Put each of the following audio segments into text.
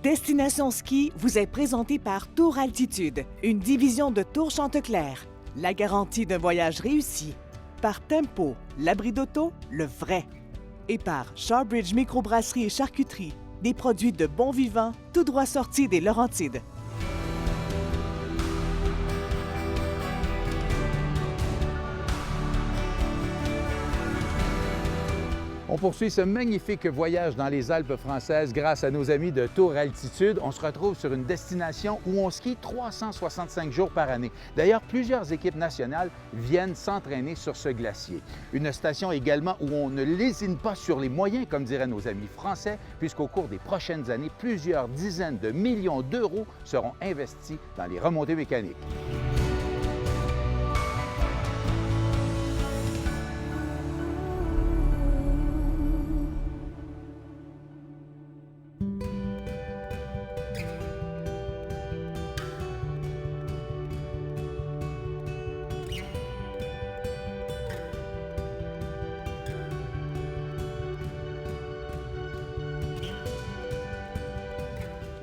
Destination Ski vous est présentée par Tour Altitude, une division de Tour Chanteclair. La garantie d'un voyage réussi. Par Tempo, l'abri d'auto, le vrai. Et par Shawbridge Microbrasserie et Charcuterie, des produits de bon vivant, tout droit sortis des Laurentides. On poursuit ce magnifique voyage dans les Alpes françaises grâce à nos amis de Tour Altitude. On se retrouve sur une destination où on skie 365 jours par année. D'ailleurs, plusieurs équipes nationales viennent s'entraîner sur ce glacier. Une station également où on ne lésine pas sur les moyens, comme diraient nos amis français, puisqu'au cours des prochaines années, plusieurs dizaines de millions d'euros seront investis dans les remontées mécaniques.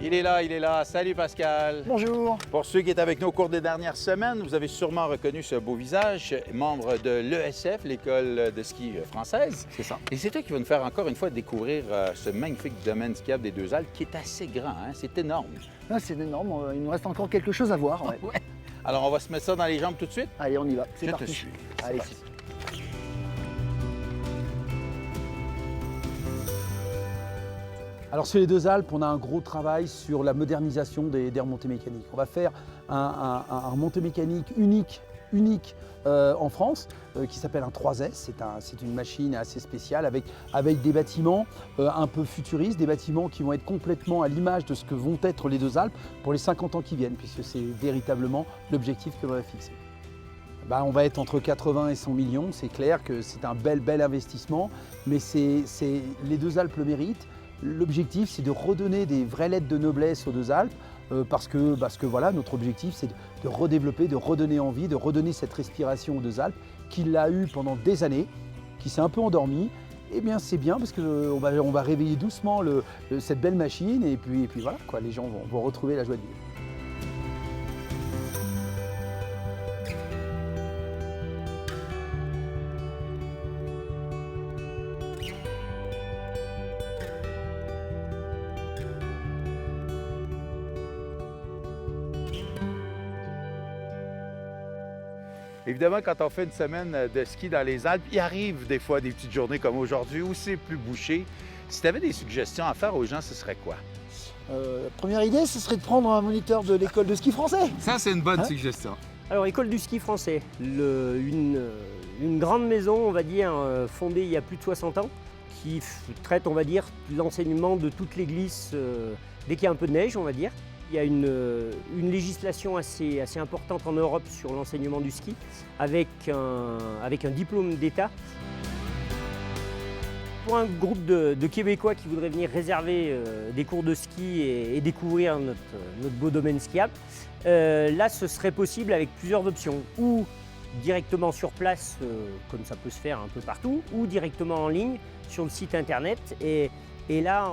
Il est là. Salut Pascal. Bonjour. Pour ceux qui étaient avec nous au cours des dernières semaines, vous avez sûrement reconnu ce beau visage, membre de l'ESF, l'école de ski française. C'est ça. Et c'est toi qui vas nous faire encore une fois découvrir ce magnifique domaine skiable des Deux Alpes qui est assez grand, hein? C'est énorme. Ah, c'est énorme, il nous reste encore quelque chose à voir. Ouais. Ouais. Alors on va se mettre ça dans les jambes tout de suite? Allez, on y va, c'est Je parti. te suis. Allez. Parti. Alors sur les Deux Alpes, on a un gros travail sur la modernisation des remontées mécaniques. On va faire un remontée mécanique unique en France qui s'appelle un 3S. C'est une machine assez spéciale avec des bâtiments un peu futuristes, des bâtiments qui vont être complètement à l'image de ce que vont être les Deux Alpes pour les 50 ans qui viennent, puisque c'est véritablement l'objectif que l'on va fixer. On va être entre 80 et 100 millions, c'est clair que c'est un bel investissement, mais les Deux Alpes le méritent. L'objectif, c'est de redonner des vraies lettres de noblesse aux Deux Alpes, parce que voilà, notre objectif, c'est de redévelopper, de redonner envie, de redonner cette respiration aux Deux Alpes, qu'il a eu pendant des années, qui s'est un peu endormi. Eh bien, c'est bien, parce qu'on va réveiller doucement cette belle machine, et puis voilà, quoi, les gens vont retrouver la joie de vivre. Évidemment, quand on fait une semaine de ski dans les Alpes, il arrive des fois des petites journées comme aujourd'hui où c'est plus bouché. Si tu avais des suggestions à faire aux gens, ce serait quoi? Première idée, ce serait de prendre un moniteur de l'école de ski français. Ça, c'est une bonne suggestion. Alors, école du ski français, une grande maison, on va dire, fondée il y a plus de 60 ans, qui traite, on va dire, l'enseignement de toutes les glisses dès qu'il y a un peu de neige, on va dire. Il y a une législation assez importante en Europe sur l'enseignement du ski, avec un diplôme d'État. Pour un groupe de Québécois qui voudraient venir réserver des cours de ski et découvrir notre beau domaine skiable, là ce serait possible avec plusieurs options. Ou directement sur place, comme ça peut se faire un peu partout, ou directement en ligne sur le site internet. Et là,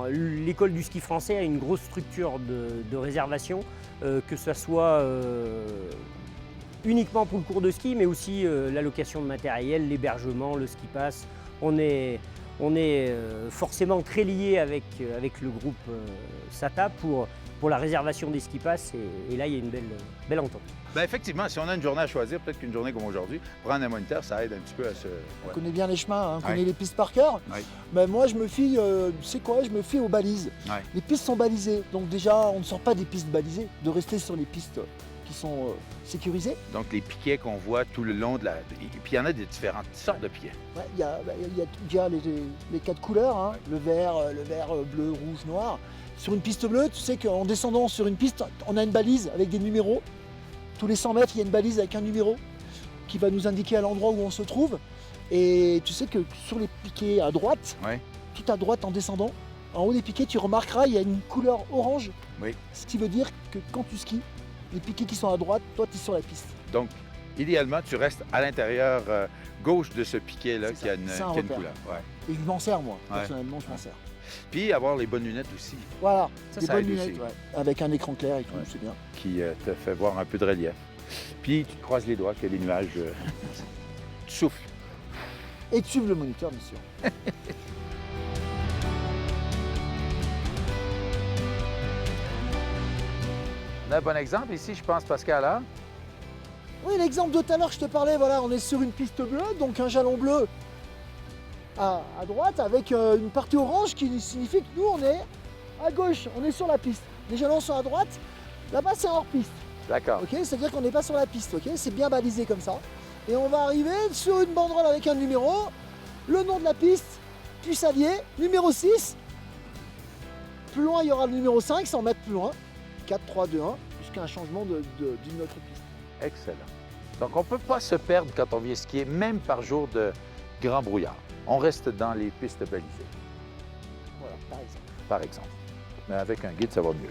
l'école du ski français a une grosse structure de réservation, que ce soit uniquement pour le cours de ski, mais aussi la location de matériel, l'hébergement, le ski pass. On est forcément très lié avec le groupe SATA pour la réservation des ski pass, et là, il y a une belle entente. Effectivement, si on a une journée à choisir, peut-être qu'une journée comme aujourd'hui, prendre un moniteur, ça aide un petit peu à se... On connaît bien les chemins, on connaît Ouais. les pistes par cœur. Ouais. Mais moi, je me fie, je me fie aux balises. Ouais. Les pistes sont balisées, donc déjà, on ne sort pas des pistes balisées, de rester sur les pistes qui sont sécurisées. Donc, les piquets qu'on voit tout le long de la... Et puis, il y en a des différentes sortes de piquets. Ouais, il y a déjà les quatre couleurs, hein, le vert, bleu, rouge, noir. Sur une piste bleue, tu sais qu'en descendant sur une piste, on a une balise avec des numéros. Tous les 100 mètres, il y a une balise avec un numéro qui va nous indiquer à l'endroit où on se trouve. Et tu sais que sur les piquets à droite, Ouais. tout à droite en descendant, en haut des piquets, tu remarqueras, il y a une couleur orange. Oui. Ce qui veut dire que quand tu skis, les piquets qui sont à droite, toi, tu es sur la piste. Donc, idéalement, tu restes à l'intérieur gauche de ce piquet-là C'est qui a ça. une, C'est un qui a une repère. couleur. Ouais. Et je m'en sers, moi. Ouais. Personnellement, je m'en sers. Puis avoir les bonnes lunettes aussi, Voilà, Ça, des ça bonnes aide lunettes, aussi. ouais. Avec un écran clair et tout, Ouais. c'est bien. qui te fait voir un peu de relief. Puis tu te croises les doigts que les nuages... tu souffles. Et de suivre le moniteur, bien sûr. On a un bon exemple ici, je pense, Pascal. Hein? Oui, l'exemple de tout à l'heure que je te parlais, voilà, on est sur une piste bleue, donc un jalon bleu à droite avec une partie orange qui signifie que nous, on est à gauche, on est sur la piste. Les jalons sont à droite, là-bas c'est hors-piste, D'accord. ok? C'est-à-dire qu'on n'est pas sur la piste, ok? C'est bien balisé comme ça. Et on va arriver sur une banderole avec un numéro, le nom de la piste, Puissalier, numéro 6. Plus loin, il y aura le numéro 5, 100 mètres plus loin, 4, 3, 2, 1, jusqu'à un changement d'une autre piste. Excellent. Donc, on ne peut pas se perdre quand on vient skier, même par jour de grand brouillard. On reste dans les pistes balisées, Voilà, par exemple. par exemple. Mais avec un guide, ça va mieux.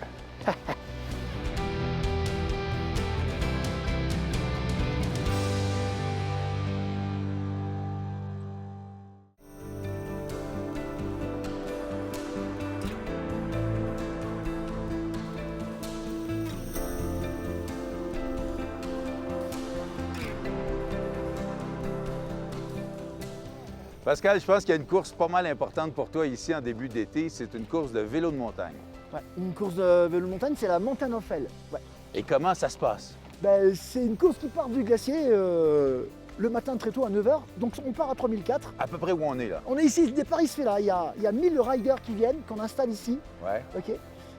Pascal, je pense qu'il y a une course pas mal importante pour toi ici en début d'été. C'est une course de vélo de montagne. Ouais, une course de vélo de montagne, c'est la Mountain of Hell. Ouais. Et comment ça se passe? Ben, c'est une course qui part du glacier le matin très tôt à 9h. Donc on part à 3004. À peu près où on est là. On est ici, le départ il se fait là. Il y a 1000 riders qui viennent, qu'on installe ici. Ouais. Ok.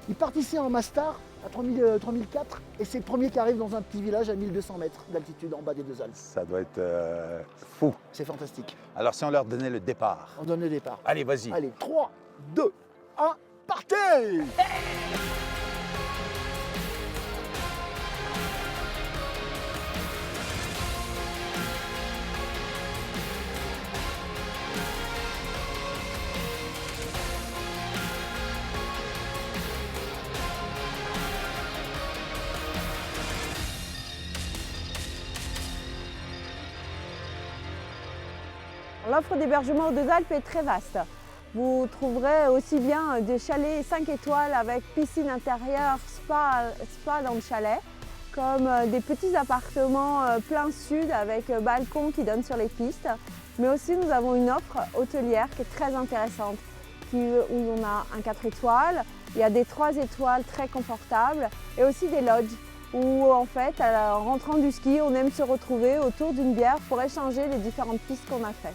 Ils partent ici en Mastar à 3004 et c'est le premier qui arrive dans un petit village à 1200 mètres d'altitude en bas des deux Alpes. Ça doit être fou. C'est fantastique. Alors, si on leur donnait le départ. On donne le départ. Allez, vas-y. Allez, 3, 2, 1, partez! L'offre d'hébergement aux Deux Alpes est très vaste. Vous trouverez aussi bien des chalets 5 étoiles avec piscine intérieure, spa dans le chalet, comme des petits appartements plein sud avec balcon qui donne sur les pistes. Mais aussi nous avons une offre hôtelière qui est très intéressante, où on a un 4 étoiles, il y a des 3 étoiles très confortables et aussi des lodges où en fait, en rentrant du ski, on aime se retrouver autour d'une bière pour échanger les différentes pistes qu'on a faites.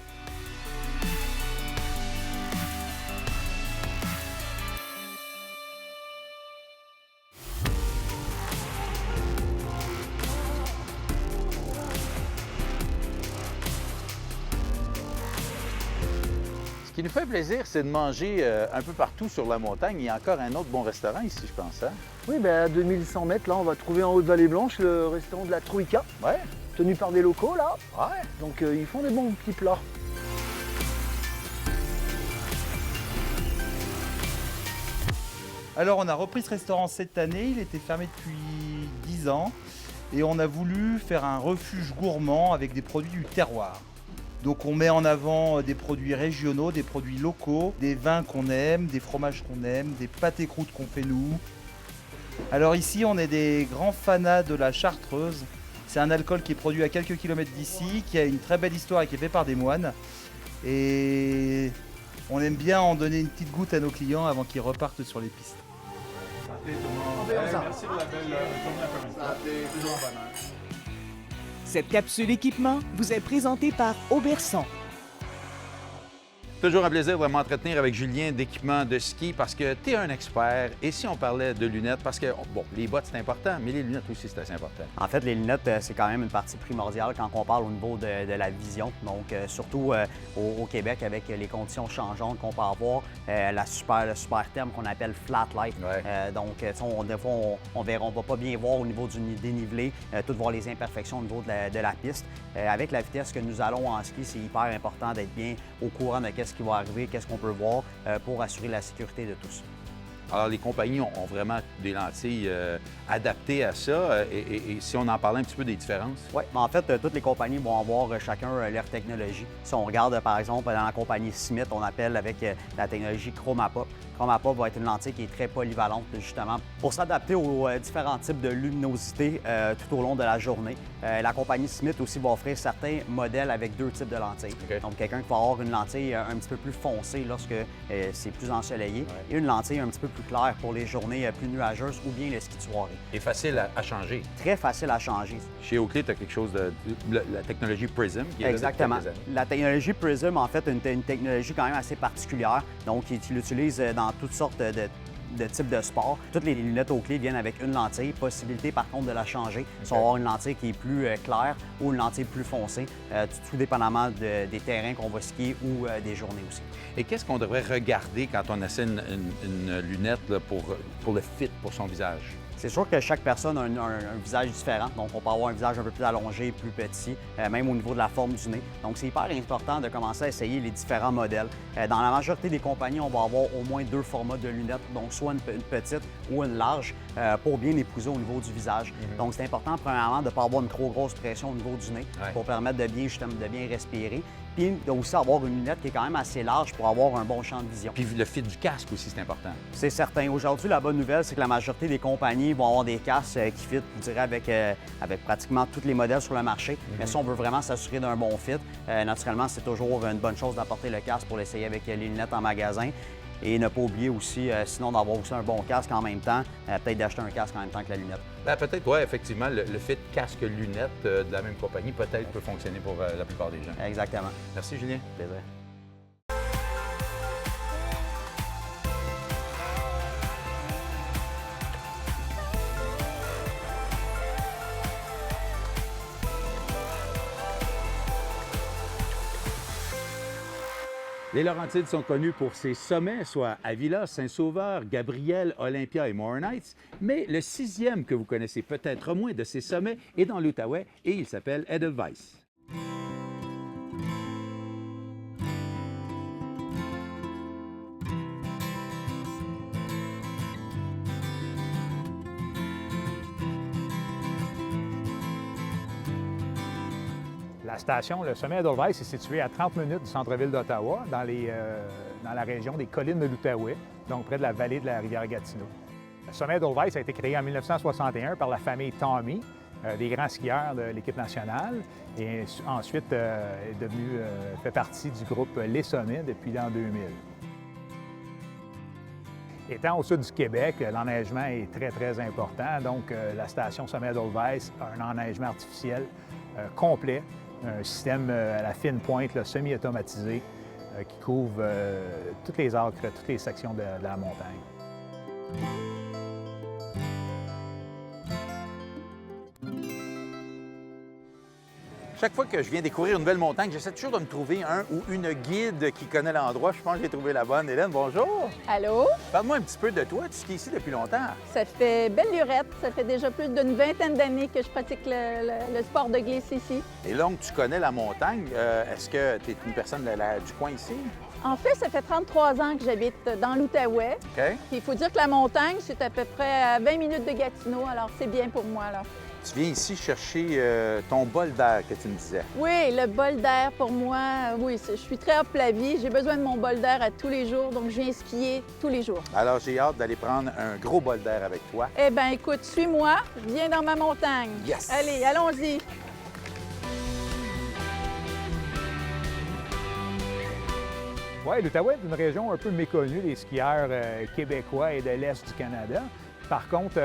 Ce qui nous fait plaisir, c'est de manger un peu partout sur la montagne. Il y a encore un autre bon restaurant ici, je pense. Hein? Oui, ben à 2100 mètres, là, on va trouver en haut de Vallée Blanche le restaurant de la Troïka, Ouais. tenu par des locaux, là. Ouais. Donc ils font des bons petits plats. Alors on a repris ce restaurant cette année, il était fermé depuis 10 ans et on a voulu faire un refuge gourmand avec des produits du terroir. Donc on met en avant des produits régionaux, des produits locaux, des vins qu'on aime, des fromages qu'on aime, des pâtés croûtes qu'on fait nous. Alors ici on est des grands fanats de la chartreuse. C'est un alcool qui est produit à quelques kilomètres d'ici, qui a une très belle histoire et qui est fait par des moines. Et on aime bien en donner une petite goutte à nos clients avant qu'ils repartent sur les pistes. Cette capsule équipement vous est présentée par Auberson. Toujours un plaisir de m'entretenir avec Julien d'équipement de ski parce que tu es un expert. Et si on parlait de lunettes, parce que, bon, les bottes, c'est important, mais les lunettes aussi, c'est assez important. En fait, les lunettes, c'est quand même une partie primordiale quand on parle au niveau de la vision. Donc, surtout au Québec, avec les conditions changeantes qu'on peut avoir, le super terme qu'on appelle flat light. Ouais. Donc, des fois, on va pas bien voir au niveau du dénivelé, tout voir les imperfections au niveau de la piste. Avec la vitesse que nous allons en ski, c'est hyper important d'être bien au courant de ce qui va arriver, qu'est-ce qu'on peut voir pour assurer la sécurité de tous. Alors, les compagnies ont vraiment des lentilles adaptées à ça. Et si on en parlait un petit peu des différences? Oui, en fait, toutes les compagnies vont avoir chacun leur technologie. Si on regarde, par exemple, dans la compagnie Smith, on appelle avec la technologie Chromapop. Chromapop va être une lentille qui est très polyvalente, justement, pour s'adapter aux différents types de luminosité tout au long de la journée. La compagnie Smith aussi va offrir certains modèles avec 2 types de lentilles. Okay. Donc, quelqu'un qui va avoir une lentille un petit peu plus foncée lorsque c'est plus ensoleillé et une lentille un petit peu plus claire pour les journées plus nuageuses ou bien le ski de soirée. Et facile à changer. Très facile à changer. Chez Oakley, tu as quelque chose de la technologie Prism qui est Exactement. là depuis quelques années. La technologie Prism, en fait, est une technologie quand même assez particulière. Donc, il l'utilise dans toutes sortes de types de sports. Toutes les lunettes Oakley viennent avec une lentille. Possibilité, par contre, de la changer. Si on va avoir une lentille qui est plus claire ou une lentille plus foncée, tout dépendamment des terrains qu'on va skier ou des journées aussi. Et qu'est-ce qu'on devrait regarder quand on essaie une lunette là, pour le fit pour son visage? C'est sûr que chaque personne a un visage différent. Donc, on peut avoir un visage un peu plus allongé, plus petit, même au niveau de la forme du nez. Donc, c'est hyper important de commencer à essayer les différents modèles. Dans la majorité des compagnies, on va avoir au moins 2 formats de lunettes, donc soit une petite ou une large, pour bien épouser au niveau du visage. Donc, c'est important, premièrement, de ne pas avoir une trop grosse pression au niveau du nez pour permettre de bien respirer. Puis aussi avoir une lunette qui est quand même assez large pour avoir un bon champ de vision. Puis le fit du casque aussi, c'est important. C'est certain. Aujourd'hui, la bonne nouvelle, c'est que la majorité des compagnies vont avoir des casques qui fit, je dirais, avec pratiquement tous les modèles sur le marché. Mais si on veut vraiment s'assurer d'un bon fit, naturellement, c'est toujours une bonne chose d'apporter le casque pour l'essayer avec les lunettes en magasin. Et ne pas oublier aussi, sinon, d'avoir aussi un bon casque en même temps, peut-être d'acheter un casque en même temps que la lunette. Bien, peut-être, oui, effectivement, le fit casque-lunette de la même compagnie peut-être peut fonctionner pour la plupart des gens. Exactement. Merci, Julien. Plaisir. Les Laurentides sont connus pour ses sommets, soit Avila, Saint-Sauveur, Gabriel, Olympia et Moore Heights, mais le 6e que vous connaissez peut-être moins de ces sommets est dans l'Outaouais et il s'appelle Edelweiss. La station, le sommet Edelweiss, est situé à 30 minutes du centre-ville d'Ottawa, dans la région des collines de l'Outaouais, donc près de la vallée de la rivière Gatineau. Le sommet Edelweiss a été créé en 1961 par la famille Tommy, des grands skieurs de l'équipe nationale, et ensuite fait partie du groupe Les Sommets depuis l'an 2000. Étant au sud du Québec, l'enneigement est très, très important. Donc, la station Sommet Edelweiss a un enneigement artificiel complet, un système à la fine pointe, semi-automatisé, qui couvre toutes les acres, toutes les sections de la montagne. Chaque fois que je viens découvrir une nouvelle montagne, j'essaie toujours de me trouver un ou une guide qui connaît l'endroit. Je pense que j'ai trouvé la bonne. Hélène, bonjour. Allô? Parle-moi un petit peu de toi. Tu skis ici depuis longtemps. Ça fait belle lurette. Ça fait déjà plus d'une vingtaine d'années que je pratique le sport de glisse ici. Et donc, tu connais la montagne. Est-ce que tu es une personne du coin ici? En fait, ça fait 33 ans que j'habite dans l'Outaouais. OK. Puis il faut dire que la montagne, c'est à peu près à 20 minutes de Gatineau, alors c'est bien pour moi, là. Tu viens ici chercher ton bol d'air que tu me disais. Oui, le bol d'air pour moi, oui, je suis très hop la vie. J'ai besoin de mon bol d'air à tous les jours, donc je viens skier tous les jours. Alors, j'ai hâte d'aller prendre un gros bol d'air avec toi. Eh bien, écoute, suis-moi, viens dans ma montagne. Yes! Allez, allons-y. Oui, l'Outaouais est une région un peu méconnue des skieurs québécois et de l'Est du Canada. Par contre,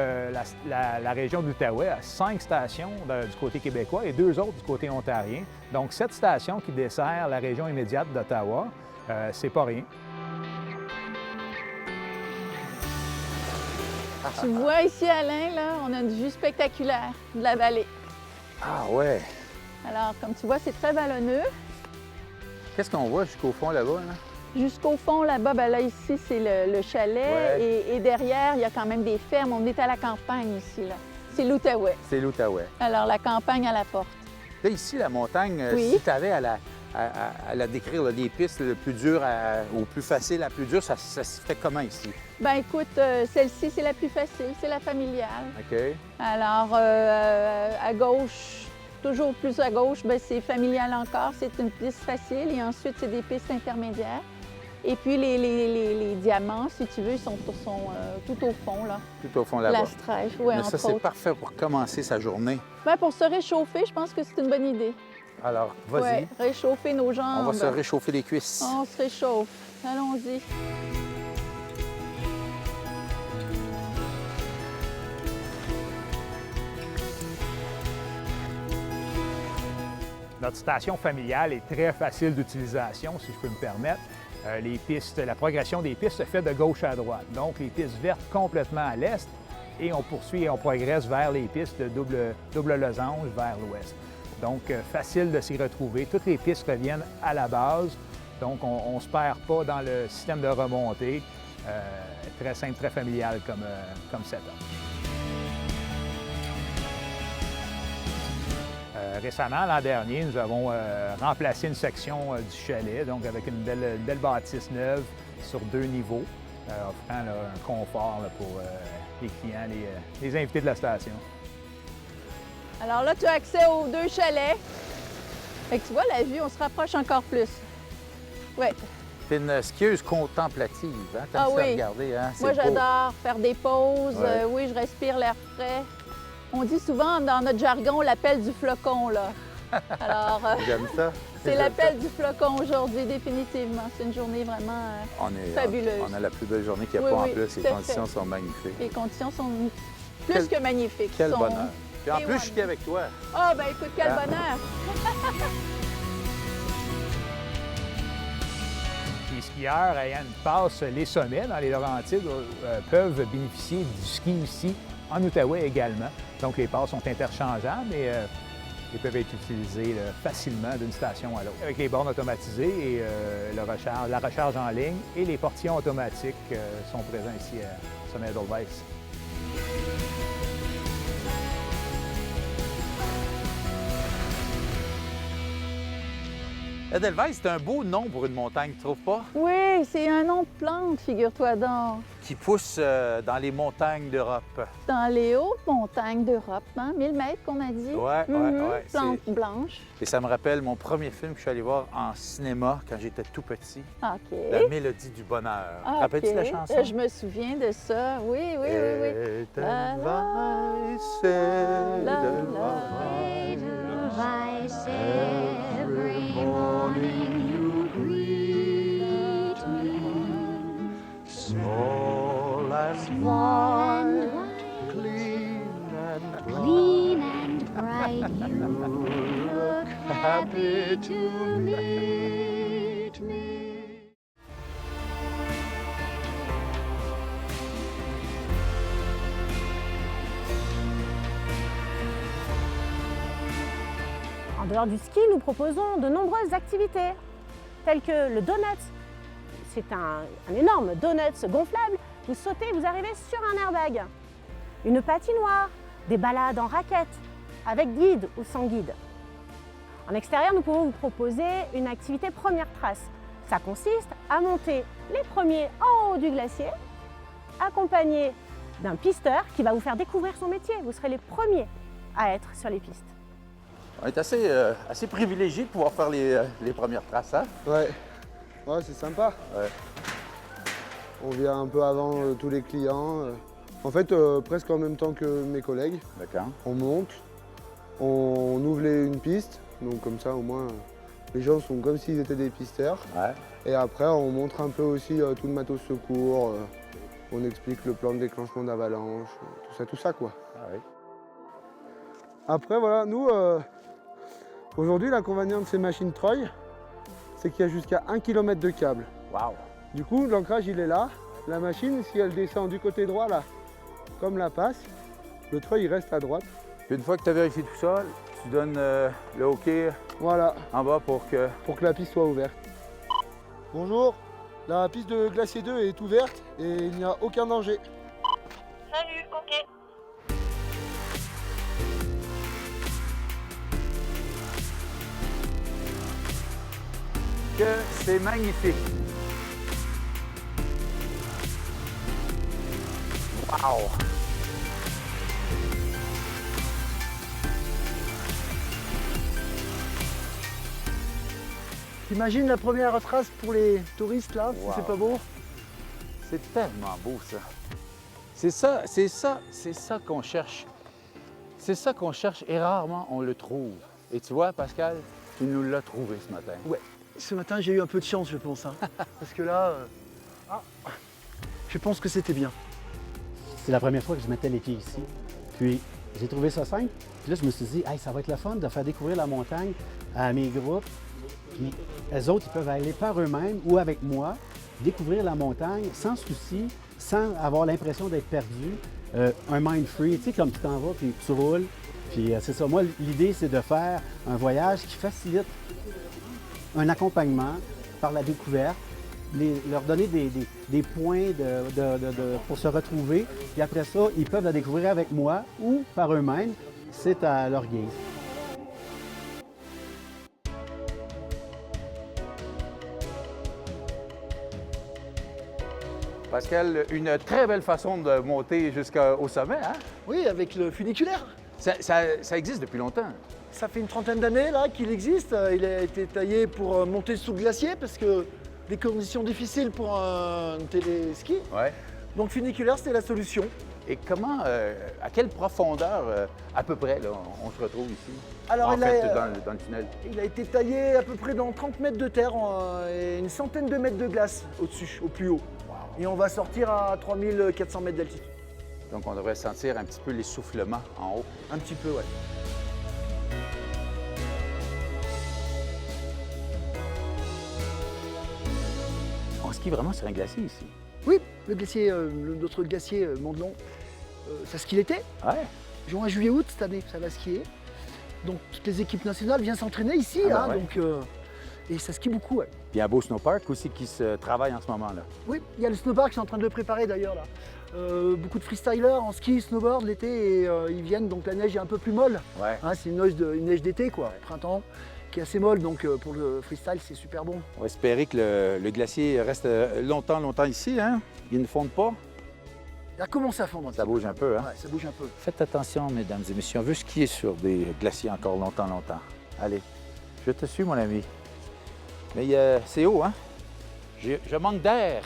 la région de l'Outaouais a 5 stations du côté québécois et 2 autres du côté ontarien. Donc, 7 stations qui desservent la région immédiate d'Ottawa. C'est pas rien. Tu vois ici, Alain, là, on a une vue spectaculaire de la vallée. Ah ouais! Alors, comme tu vois, c'est très vallonneux. Qu'est-ce qu'on voit jusqu'au fond là-bas? Là? Jusqu'au fond, là-bas, ben là, ici, c'est le chalet. Ouais. Et derrière, il y a quand même des fermes. On est à la campagne ici, là. C'est l'Outaouais. C'est l'Outaouais. Alors, la campagne à la porte. Là, ici, la montagne, Oui. si tu avais à à la décrire, là, les pistes le plus dur au plus facile à plus dur, ça se fait comment ici? Ben écoute, celle-ci, c'est la plus facile, c'est la familiale. OK. Alors, à gauche, toujours plus à gauche, ben, c'est familial encore, c'est une piste facile. Et ensuite, c'est des pistes intermédiaires. Et puis, les diamants, si tu veux, ils sont tout au fond, là. Tout au fond là-bas. La Streife, oui, Mais entre ça, c'est autres. parfait pour commencer sa journée. Ben, pour se réchauffer, je pense que c'est une bonne idée. Alors, vas-y. Ouais, réchauffer nos jambes. On va se réchauffer les cuisses. On se réchauffe. Allons-y. Notre station familiale est très facile d'utilisation, si je peux me permettre. La progression des pistes se fait de gauche à droite. Donc, les pistes vertes complètement à l'est et on poursuit et on progresse vers les pistes de double losange vers l'ouest. Donc, facile de s'y retrouver. Toutes les pistes reviennent à la base. Donc, on ne se perd pas dans le système de remontée. Très simple, très familial comme setup. Récemment, l'an dernier, nous avons remplacé une section du chalet, donc avec une belle bâtisse neuve sur 2 niveaux, offrant là, un confort là, pour les clients, les invités de la station. Alors là, tu as accès aux 2 chalets. Fait que tu vois, la vue, on se rapproche encore plus. Oui. C'est une skieuse contemplative, hein? T'aimes Ah ça oui. regarder, hein? C'est Moi, beau. j'adore faire des pauses. Ouais. Oui, je respire l'air frais. On dit souvent, dans notre jargon, l'appel du flocon, là. Alors, J'aime ça. c'est J'aime l'appel ça. du flocon aujourd'hui, définitivement. C'est une journée vraiment fabuleuse. On a la plus belle journée qu'il n'y a Oui, pas en oui, plus. tout Les à conditions fait. sont magnifiques. Les conditions sont plus Quel- que magnifiques. Quel Sont- bonheur. Puis en Et plus, voilà. je suis avec toi. Ah, ben écoute, quel Ah. bonheur! Les skieurs ayant une passe les sommets dans les Laurentides peuvent bénéficier du ski ici, en Outaouais également. Donc, les passes sont interchangeables et ils peuvent être utilisés facilement d'une station à l'autre. Avec les bornes automatisées et la recharge en ligne et les portillons automatiques sont présents ici à Sommet Edelweiss. Edelweiss, c'est un beau nom pour une montagne, tu trouves pas? Oui, c'est un nom de plante, figure-toi donc. Qui pousse dans les montagnes d'Europe. Dans les hautes montagnes d'Europe, hein? 1000 mètres qu'on a dit. Ouais, ouais. Plante blanche. Et ça me rappelle mon premier film que je suis allé voir en cinéma quand j'étais tout petit. OK. La Mélodie du bonheur. Ah, Rappelles-tu OK. la chanson? Je me souviens de ça. Oui. Edelweiss, Edelweiss, every morning you greet me, small and warm, clean clean and bright. You look happy to meet me. En dehors du ski, nous proposons de nombreuses activités, telles que le donut. C'est un énorme donut gonflable. Vous sautez, vous arrivez sur un airbag. Une patinoire, des balades en raquettes, avec guide ou sans guide. En extérieur, nous pouvons vous proposer une activité première trace. Ça consiste à monter les premiers en haut du glacier, accompagné d'un pisteur qui va vous faire découvrir son métier. Vous serez les premiers à être sur les pistes. On est assez privilégiés de pouvoir faire les premières traces, hein? Ouais, c'est sympa. Ouais. On vient un peu avant tous les clients. En fait, presque en même temps que mes collègues. D'accord. On monte, on ouvre une piste, donc comme ça au moins les gens sont comme s'ils étaient des pisteurs. Ouais. Et après, on montre un peu aussi tout le matos secours, on explique le plan de déclenchement d'avalanche, tout ça quoi. Ah oui. Après voilà, nous, aujourd'hui l'inconvénient de ces machines Troy, c'est qu'il y a jusqu'à 1 km de câble. Wow. Du coup, l'ancrage il est là. La machine, si elle descend du côté droit là, comme la passe, le Troy il reste à droite. Puis une fois que tu as vérifié tout ça, tu donnes le OK Voilà, en bas pour que... pour que la piste soit ouverte. Bonjour, la piste de Glacier 2 est ouverte et il n'y a aucun danger. Salut, ok. que c'est magnifique. Wow! T'imagines la première trace pour les touristes là, si Wow. c'est pas beau? C'est tellement beau, ça. C'est ça qu'on cherche. C'est ça qu'on cherche et rarement on le trouve. Et tu vois, Pascal, tu nous l'as trouvé ce matin. Ouais. Ce matin, j'ai eu un peu de chance, je pense. Hein. Parce que là, je pense que c'était bien. C'est la première fois que je mettais les pieds ici. Puis j'ai trouvé ça simple. Puis là, je me suis dit, hey, ça va être le fun de faire découvrir la montagne à mes groupes. Puis eux autres, ils peuvent aller par eux-mêmes ou avec moi, découvrir la montagne sans souci, sans avoir l'impression d'être perdu. Un mind free, tu sais, comme tu t'en vas, puis tu roules. Puis c'est ça. Moi, l'idée, c'est de faire un voyage qui facilite un accompagnement par la découverte, leur donner des points pour se retrouver. Puis après ça, ils peuvent la découvrir avec moi ou par eux-mêmes. C'est à leur guise. Pascal, une très belle façon de monter jusqu'au sommet, hein? Oui, avec le funiculaire. Ça existe depuis longtemps. Ça fait une trentaine d'années là qu'il existe. Il a été taillé pour monter sous le glacier parce que des conditions difficiles pour un téléski. Ouais. Donc funiculaire, c'était la solution. Et comment, à quelle profondeur à peu près là, on se retrouve ici? Alors, en il fait, a- dans le tunnel. Il a été taillé à peu près dans 30 mètres de terre et une centaine de mètres de glace au-dessus, au plus haut. Et on va sortir à 3400 mètres d'altitude. Donc on devrait sentir un petit peu l'essoufflement en haut. Un petit peu, ouais. On skie vraiment sur un glacier ici. Oui, le glacier, notre glacier Mont-Delon, ça skie l'été. Ouais. Juin, juillet, août, cette année, ça va skier. Donc toutes les équipes nationales viennent s'entraîner ici, Ah, hein, ouais. donc, et ça skie beaucoup, ouais. Il y a un beau snowpark aussi qui se travaille en ce moment-là. Oui, il y a le snowpark, je suis en train de le préparer d'ailleurs là. Beaucoup de freestylers en ski, snowboard l'été et ils viennent, donc la neige est un peu plus molle. Ouais. Hein, c'est une neige d'été quoi, printemps, qui est assez molle, donc pour le freestyle c'est super bon. On va espérer que le glacier reste longtemps ici, hein? Il ne fonde pas. Il a commencé à fondre. Ça bouge un peu, hein? Ouais, ça bouge un peu. Faites attention, mesdames et messieurs, on veut skier sur des glaciers encore longtemps. Allez, je te suis, mon ami. Mais c'est haut, hein? Je manque d'air.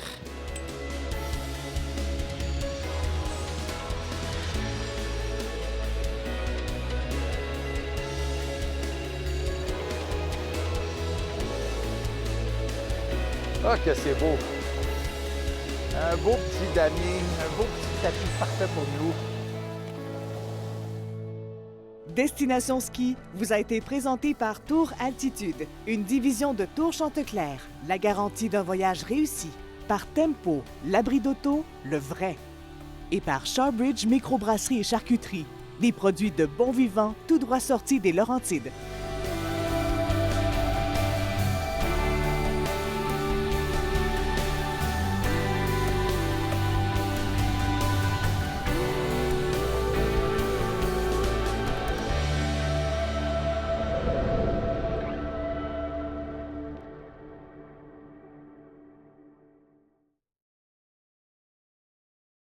Ah, que c'est beau! Un beau petit damier, un beau petit tapis parfait pour nous. Destination Ski vous a été présenté par Tour Altitude, une division de Tour Chanteclair, la garantie d'un voyage réussi. Par Tempo, l'abri d'auto, le vrai. Et par Shawbridge Microbrasserie et Charcuterie, des produits de bon vivant tout droit sortis des Laurentides.